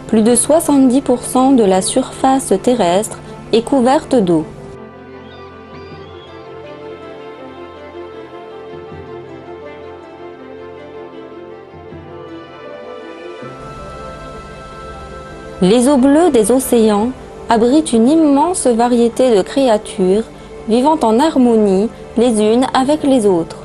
Plus de 70% de la surface terrestre est couverte d'eau. Les eaux bleues des océans abritent une immense variété de créatures vivant en harmonie les unes avec les autres.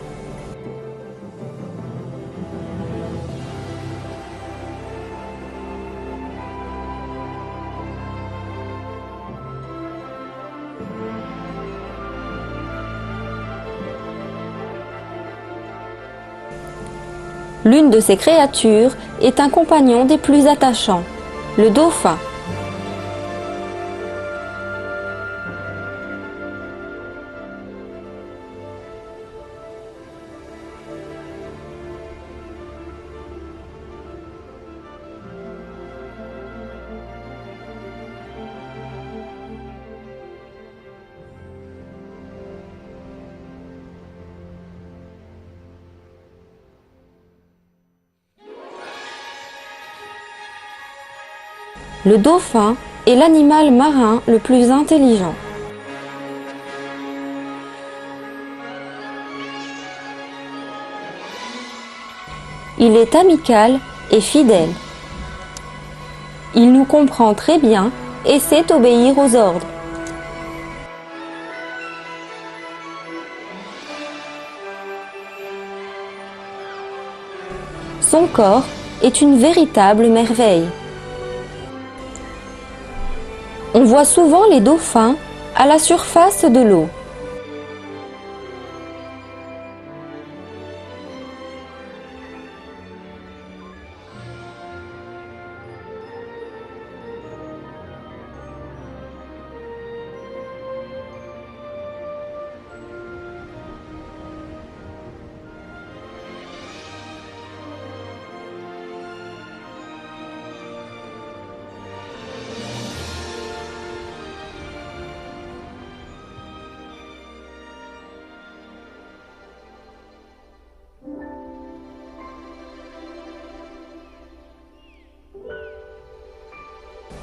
L'une de ces créatures est un compagnon des plus attachants, le dauphin. Le dauphin est l'animal marin le plus intelligent. Il est amical et fidèle. Il nous comprend très bien et sait obéir aux ordres. Son corps est une véritable merveille. On voit souvent les dauphins à la surface de l'eau.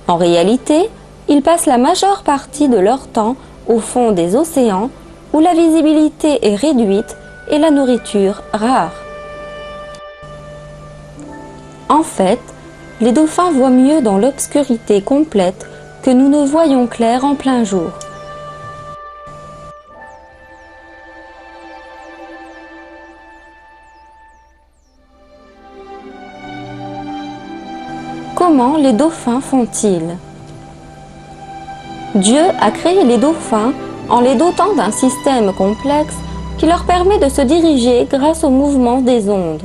En réalité, ils passent la majeure partie de leur temps au fond des océans où la visibilité est réduite et la nourriture rare. En fait, les dauphins voient mieux dans l'obscurité complète que nous ne voyons clair en plein jour. Comment les dauphins font-ils? Dieu a créé les dauphins en les dotant d'un système complexe qui leur permet de se diriger grâce au mouvement des ondes.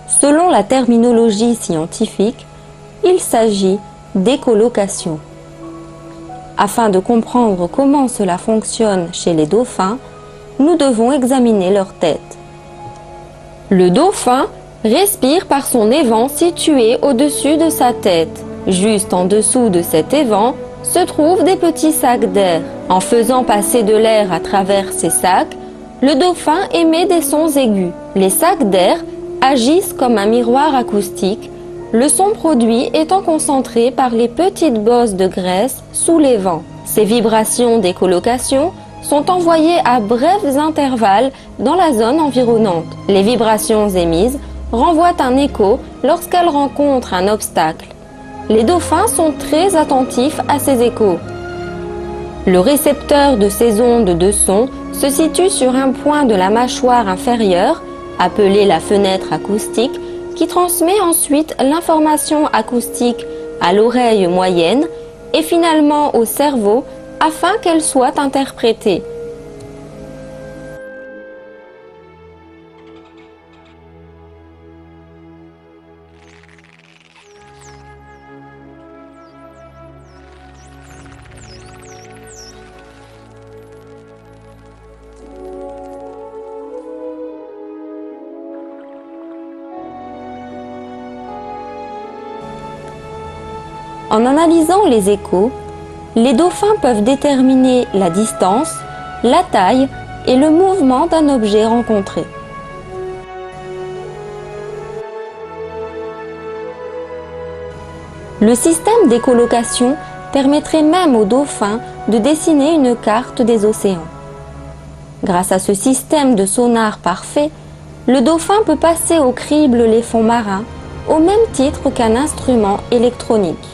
Selon la terminologie scientifique, il s'agit d'écholocation. Afin de comprendre comment cela fonctionne chez les dauphins, nous devons examiner leur tête. Le dauphin respire par son évent situé au-dessus de sa tête. Juste en dessous de cet évent se trouvent des petits sacs d'air. En faisant passer de l'air à travers ces sacs, le dauphin émet des sons aigus. Les sacs d'air agissent comme un miroir acoustique, le son produit étant concentré par les petites bosses de graisse sous les vents. Ces vibrations d'écholocation sont envoyées à brefs intervalles dans la zone environnante. Les vibrations émises renvoient un écho lorsqu'elles rencontrent un obstacle. Les dauphins sont très attentifs à ces échos. Le récepteur de ces ondes de son se situe sur un point de la mâchoire inférieure, appelé la fenêtre acoustique, qui transmet ensuite l'information acoustique à l'oreille moyenne et finalement au cerveau afin qu'elle soit interprétée. En analysant les échos, les dauphins peuvent déterminer la distance, la taille et le mouvement d'un objet rencontré. Le système d'écholocation permettrait même aux dauphins de dessiner une carte des océans. Grâce à ce système de sonar parfait, le dauphin peut passer au crible les fonds marins au même titre qu'un instrument électronique.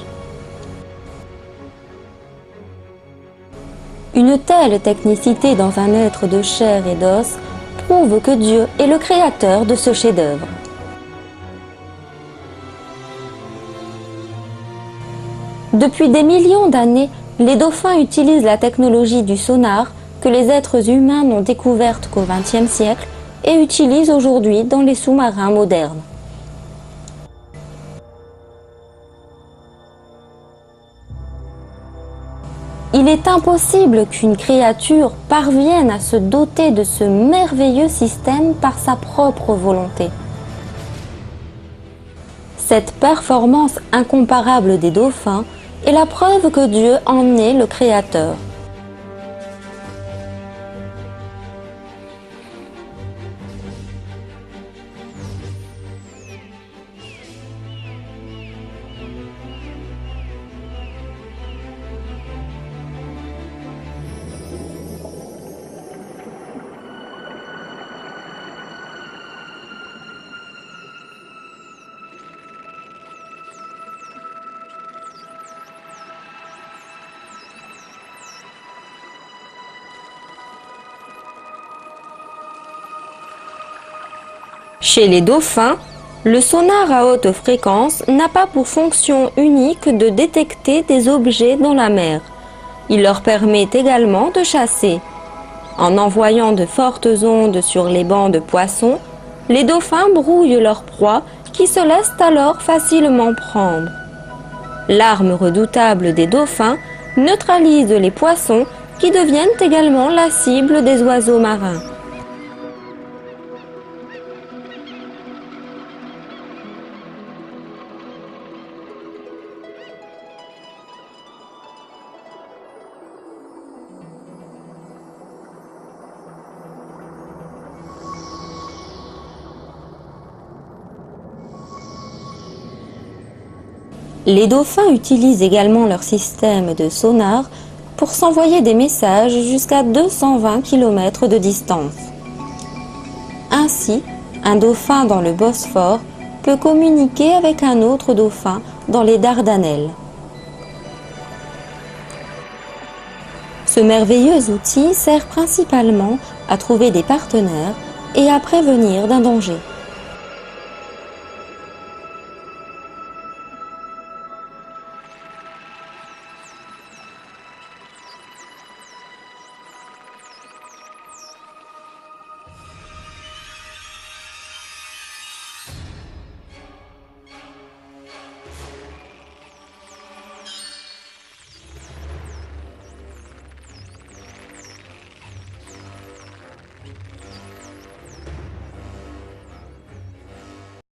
Une telle technicité dans un être de chair et d'os prouve que Dieu est le créateur de ce chef-d'œuvre. Depuis des millions d'années, les dauphins utilisent la technologie du sonar que les êtres humains n'ont découverte qu'au XXe siècle et utilisent aujourd'hui dans les sous-marins modernes. Il est impossible qu'une créature parvienne à se doter de ce merveilleux système par sa propre volonté. Cette performance incomparable des dauphins est la preuve que Dieu en est le créateur. Chez les dauphins, le sonar à haute fréquence n'a pas pour fonction unique de détecter des objets dans la mer. Il leur permet également de chasser. En envoyant de fortes ondes sur les bancs de poissons, les dauphins brouillent leur proie qui se laisse alors facilement prendre. L'arme redoutable des dauphins neutralise les poissons qui deviennent également la cible des oiseaux marins. Les dauphins utilisent également leur système de sonar pour s'envoyer des messages jusqu'à 220 km de distance. Ainsi, un dauphin dans le Bosphore peut communiquer avec un autre dauphin dans les Dardanelles. Ce merveilleux outil sert principalement à trouver des partenaires et à prévenir d'un danger.